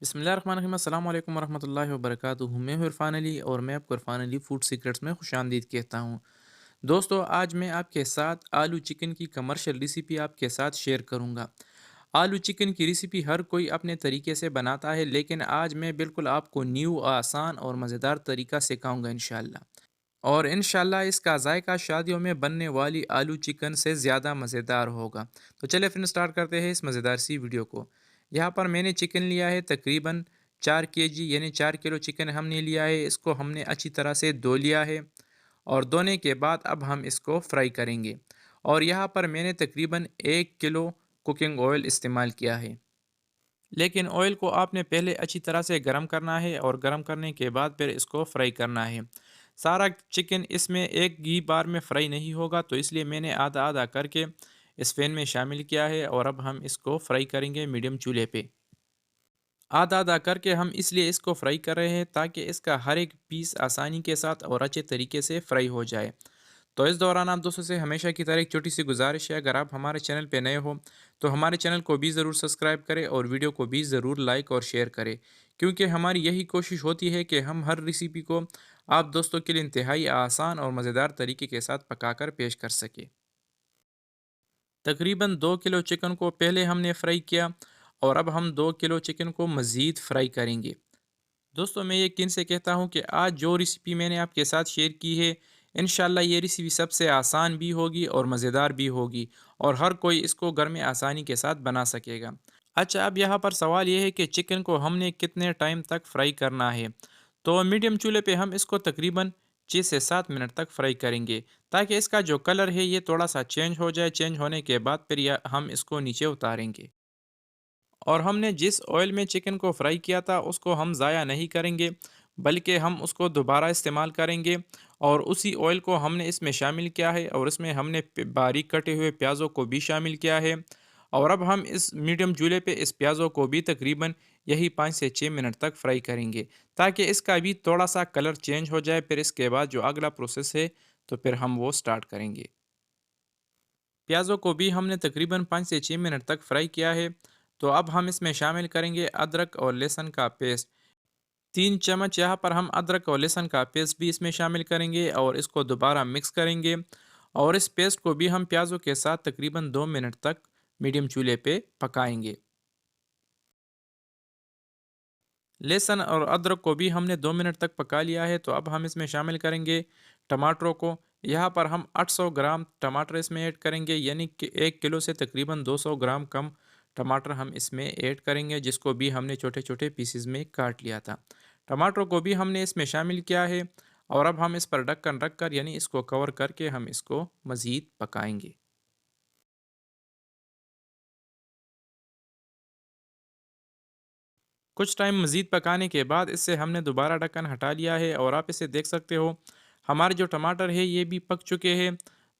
बिस्मिल्लाहिर्रहमानिर्रहीम अस्सलाम वालेकुम वरहमतुल्लाहि वबरकातुहू। मैं हूं इरफान अली और मैं आपको इरफान अली फूड सीक्रेट्स में खुशामदीद कहता हूं। दोस्तों, आज मैं आपके साथ आलू चिकन की कमर्शियल रेसिपी आपके साथ शेयर करूंगा। आलू चिकन की रेसिपी हर कोई अपने तरीके से बनाता है, लेकिन आज मैं बिल्कुल आपको न्यू, आसान और मज़ेदार तरीका सिखाऊंगा इंशाल्लाह। और इंशाल्लाह इसका जायका शादियों में बनने वाली आलू चिकन से ज़्यादा मज़ेदार होगा। तो चलिए फिर स्टार्ट करते हैं इस मज़ेदार सी वीडियो को। यहाँ पर मैंने चिकन लिया है तकरीबन 4 kg, यानी 4 किलो चिकन हमने लिया है। इसको हमने अच्छी तरह से धो लिया है और धोने के बाद अब हम इसको फ्राई करेंगे। और यहाँ पर मैंने तकरीबन 1 किलो कुकिंग ऑयल इस्तेमाल किया है। लेकिन ऑयल को आपने पहले अच्छी तरह से गर्म करना है और गर्म करने के बाद फिर इसको फ्राई करना है। सारा चिकन इसमें एक ही बार में फ्राई नहीं होगा, तो इसलिए मैंने आधा आधा करके इस पैन में शामिल किया है और अब हम इसको फ्राई करेंगे मीडियम चूल्हे पे। आधा आधा करके हम इसलिए इसको फ्राई कर रहे हैं ताकि इसका हर एक पीस आसानी के साथ और अच्छे तरीके से फ्राई हो जाए। तो इस दौरान आप दोस्तों से हमेशा की तरह एक छोटी सी गुजारिश है, अगर आप हमारे चैनल पे नए हो तो हमारे चैनल को भी ज़रूर सब्सक्राइब करें और वीडियो को भी ज़रूर लाइक और शेयर करें, क्योंकि हमारी यही कोशिश होती है कि हम हर रेसिपी को आप दोस्तों के लिए इंतहाई आसान और मज़ेदार तरीके के साथ पकाकर पेश कर सके। तकरीबन 2 किलो चिकन को पहले हमने फ्राई किया और अब हम 2 किलो चिकन को मज़ीद फ्राई करेंगे। दोस्तों, मैं यकीन से कहता हूँ कि आज जो रेसिपी मैंने आपके साथ शेयर की है, इंशाल्लाह ये रेसिपी सबसे आसान भी होगी और मज़ेदार भी होगी और हर कोई इसको घर में आसानी के साथ बना सकेगा। अच्छा, अब यहाँ पर सवाल ये है कि चिकन को हमने कितने टाइम तक फ्राई करना है। तो मीडियम चूल्हे पे हम इसको तकरीबन 6 से 7 मिनट तक फ्राई करेंगे, ताकि इसका जो कलर है ये थोड़ा सा चेंज हो जाए। चेंज होने के बाद फिर हम इसको नीचे उतारेंगे। और हमने जिस ऑयल में चिकन को फ्राई किया था उसको हम ज़ाया नहीं करेंगे, बल्कि हम उसको दोबारा इस्तेमाल करेंगे। और उसी ऑयल को हमने इसमें शामिल किया है और इसमें हमने बारीक कटे हुए प्याज़ों को भी शामिल किया है। और अब हम इस मीडियम चूल्हे पे इस प्याज़ों को भी तकरीबन यही 5 से 6 मिनट तक फ्राई करेंगे, ताकि इसका भी थोड़ा सा कलर चेंज हो जाए। फिर इसके बाद जो अगला प्रोसेस है तो फिर हम वो स्टार्ट करेंगे। प्याज़ों को भी हमने तकरीबन 5 से 6 मिनट तक फ्राई किया है। तो अब हम इसमें शामिल करेंगे अदरक और लहसुन का पेस्ट। 3 चम्मच यहाँ पर हम अदरक और लहसुन का पेस्ट भी इसमें शामिल करेंगे और इसको दोबारा मिक्स करेंगे। और इस पेस्ट को भी हम प्याज़ों के साथ तकरीबन 2 मिनट तक मीडियम चूल्हे पे पकाएंगे। लहसुन और अदरक को भी हमने 2 मिनट तक पका लिया है। तो अब हम इसमें शामिल करेंगे टमाटरों को। यहाँ पर हम 800 ग्राम टमाटर इसमें ऐड करेंगे, यानी कि 1 किलो से तकरीबन 200 ग्राम कम टमाटर हम इसमें ऐड करेंगे, जिसको भी हमने छोटे छोटे पीसेस में काट लिया था। टमाटरों को भी हमने इसमें शामिल किया है और अब हम इस पर ढक्कन रख कर, यानी इसको कवर करके, हम इसको मज़ीद पकाएंगे। कुछ टाइम मज़ीद पकाने के बाद इससे हमने दोबारा ढक्कन हटा लिया है और आप इसे देख सकते हो, हमारे जो टमाटर है ये भी पक चुके हैं।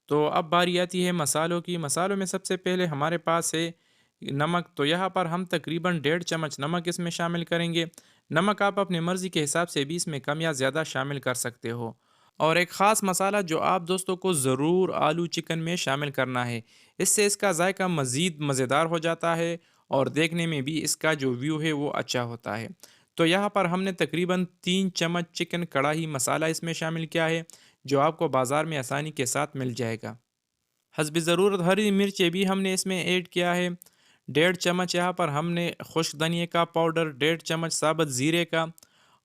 तो अब बारी आती है मसालों की। मसालों में सबसे पहले हमारे पास है नमक। तो यहाँ पर हम तकरीबन 1.5 चम्मच नमक इसमें शामिल करेंगे। नमक आप अपनी मर्ज़ी के हिसाब से भी इसमें कम या ज़्यादा शामिल कर सकते हो। और एक ख़ास मसाला जो आप दोस्तों को ज़रूर आलू चिकन में शामिल करना है, इससे इसका जायका मज़ीद मज़ेदार हो जाता है और देखने में भी इसका जो व्यू है वो अच्छा होता है। तो यहाँ पर हमने तकरीबन 3 चम्मच चिकन कढ़ाई मसाला इसमें शामिल किया है, जो आपको बाज़ार में आसानी के साथ मिल जाएगा। हस्ब ज़रूरत हरी मिर्चें भी हमने इसमें ऐड किया है। 1.5 चम्मच यहाँ पर हमने खुश्क धनिए का पाउडर, 1.5 चम्मच साबुत ज़ीरे का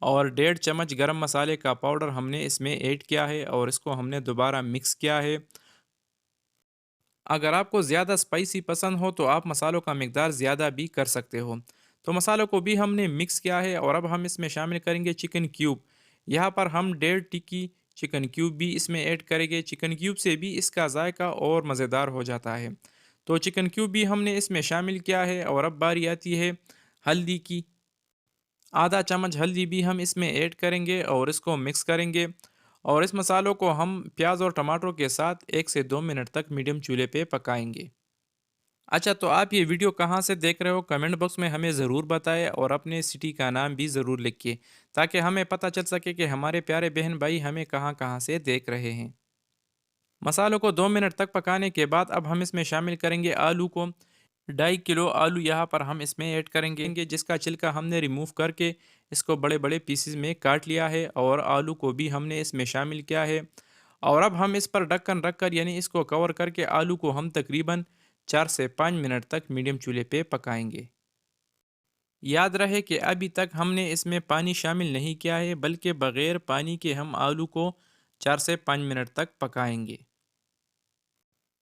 और 1.5 चम्मच गरम मसाले का पाउडर हमने इसमें ऐड किया है और इसको हमने दोबारा मिक्स किया है। अगर आपको ज़्यादा स्पाइसी पसंद हो तो आप मसालों का मिकदार ज़्यादा भी कर सकते हो। तो मसालों को भी हमने मिक्स किया है और अब हम इसमें शामिल करेंगे चिकन क्यूब। यहाँ पर हम 1.5 टिक्की चिकन क्यूब भी इसमें ऐड करेंगे। चिकन क्यूब से भी इसका जायका और मज़ेदार हो जाता है। तो चिकन क्यूब भी हमने इसमें शामिल किया है और अब बारी आती है हल्दी की। आधा चम्मच हल्दी भी हम इसमें ऐड करेंगे और इसको मिक्स करेंगे। और इस मसालों को हम प्याज और टमाटरों के साथ 1 से 2 मिनट तक मीडियम चूल्हे पे पकाएंगे। अच्छा, तो आप ये वीडियो कहाँ से देख रहे हो, कमेंट बॉक्स में हमें ज़रूर बताएं और अपने सिटी का नाम भी ज़रूर लिखिए, ताकि हमें पता चल सके कि हमारे प्यारे बहन भाई हमें कहाँ कहाँ से देख रहे हैं। मसालों को 2 मिनट तक पकाने के बाद अब हम इसमें शामिल करेंगे आलू को। 2.5 किलो आलू यहाँ पर हम इसमें ऐड करेंगे, जिसका छिलका हमने रिमूव करके इसको बड़े बड़े पीसेस में काट लिया है और आलू को भी हमने इसमें शामिल किया है। और अब हम इस पर ढक्कन रखकर यानी इसको कवर करके आलू को हम तकरीबन 4 से 5 मिनट तक मीडियम चूल्हे पे पकाएंगे। याद रहे कि अभी तक हमने इसमें पानी शामिल नहीं किया है, बल्कि बगैर पानी के हम आलू को 4 से 5 मिनट तक पकाएंगे।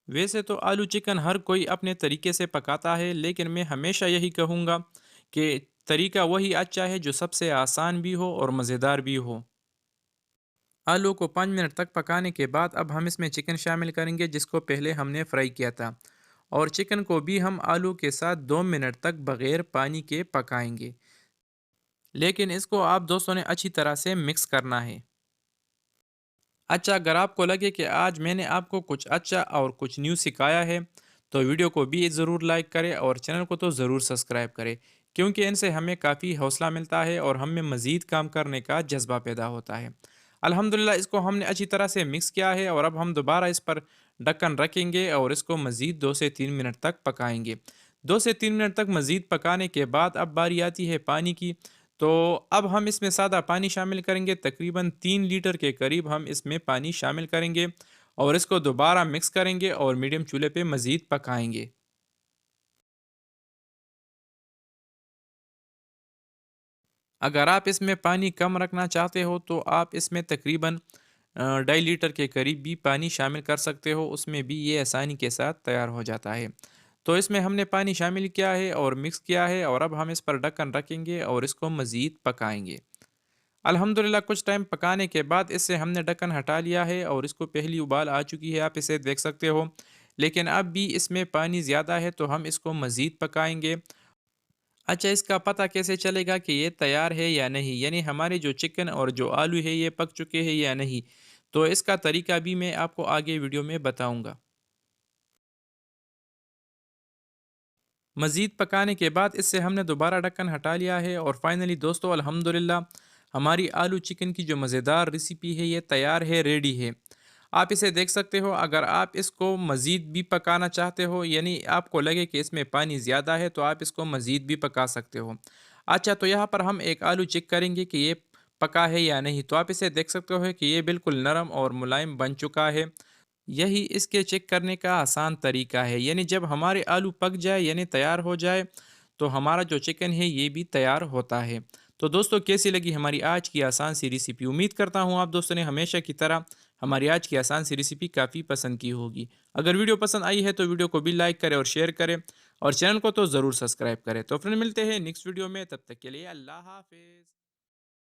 वैसे तो आलू चिकन हर कोई अपने तरीके से पकाता है, लेकिन मैं हमेशा यही कहूँगा कि तरीका वही अच्छा है जो सबसे आसान भी हो और मज़ेदार भी हो। आलू को 5 मिनट तक पकाने के बाद अब हम इसमें चिकन शामिल करेंगे, जिसको पहले हमने फ्राई किया था। और चिकन को भी हम आलू के साथ 2 मिनट तक बगैर पानी के पकाएंगे, लेकिन इसको आप दोस्तों ने अच्छी तरह से मिक्स करना है। अच्छा, अगर आपको लगे कि आज मैंने आपको कुछ अच्छा और कुछ न्यू सिखाया है, तो वीडियो को भी ज़रूर लाइक करें और चैनल को तो ज़रूर सब्सक्राइब करें, क्योंकि इनसे हमें काफ़ी हौसला मिलता है और हमें मज़ीद काम करने का जज्बा पैदा होता है। अल्हम्दुलिल्लाह इसको हमने अच्छी तरह से मिक्स किया है और अब हम दोबारा इस पर ढक्कन रखेंगे और इसको मज़ीद 2 से 3 मिनट तक पकाएंगे। 2 से 3 मिनट तक मज़ीद पकाने के बाद अब बारी आती है पानी की। तो अब हम इसमें सादा पानी शामिल करेंगे, तकरीबन 3 लीटर के करीब हम इसमें पानी शामिल करेंगे और इसको दोबारा मिक्स करेंगे और मीडियम चूल्हे पे मज़ीद पकाएंगे। अगर आप इसमें पानी कम रखना चाहते हो तो आप इसमें तकरीबन 2.5 लीटर के करीब भी पानी शामिल कर सकते हो, उसमें भी ये आसानी के साथ तैयार हो जाता है। तो इसमें हमने पानी शामिल किया है और मिक्स किया है और अब हम इस पर ढक्कन रखेंगे और इसको मज़ीद पकाएंगे। अल्हम्दुलिल्लाह कुछ टाइम पकाने के बाद इससे हमने ढक्कन हटा लिया है और इसको पहली उबाल आ चुकी है, आप इसे देख सकते हो। लेकिन अब भी इसमें पानी ज़्यादा है, तो हम इसको मज़ीद पकाएंगे। अच्छा, इसका पता कैसे चलेगा कि ये तैयार है या नहीं, यानी हमारे जो चिकन और जो आलू है ये पक चुके हैं या नहीं? तो इसका तरीका भी मैं आपको आगे वीडियो में बताऊंगा। मज़ीद पकाने के बाद इससे हमने दोबारा ढक्कन हटा लिया है और फाइनली दोस्तों अल्हम्दुलिल्लाह हमारी आलू चिकन की जो मज़ेदार रेसिपी है ये तैयार है, रेडी है। आप इसे देख सकते हो। अगर आप इसको मज़ीद भी पकाना चाहते हो, यानी आपको लगे कि इसमें पानी ज़्यादा है, तो आप इसको मज़ीद भी पका सकते हो। अच्छा, तो यहाँ पर हम एक आलू चेक करेंगे कि ये पका है या नहीं। तो आप इसे देख सकते हो कि ये बिल्कुल नरम और मुलायम बन चुका है। यही इसके चेक करने का आसान तरीका है, यानी जब हमारे आलू पक जाए यानी तैयार हो जाए, तो हमारा जो चिकन है ये भी तैयार होता है। तो दोस्तों कैसी लगी हमारी आज की आसान सी रेसिपी? उम्मीद करता हूँ आप दोस्तों ने हमेशा की तरह हमारी आज की आसान सी रेसिपी काफ़ी पसंद की होगी। अगर वीडियो पसंद आई है तो वीडियो को भी लाइक करें और शेयर करें और चैनल को तो ज़रूर सब्सक्राइब करें। तो फ्रेंड मिलते हैं नेक्स्ट वीडियो में, तब तक के लिए अल्लाह हाफिज़।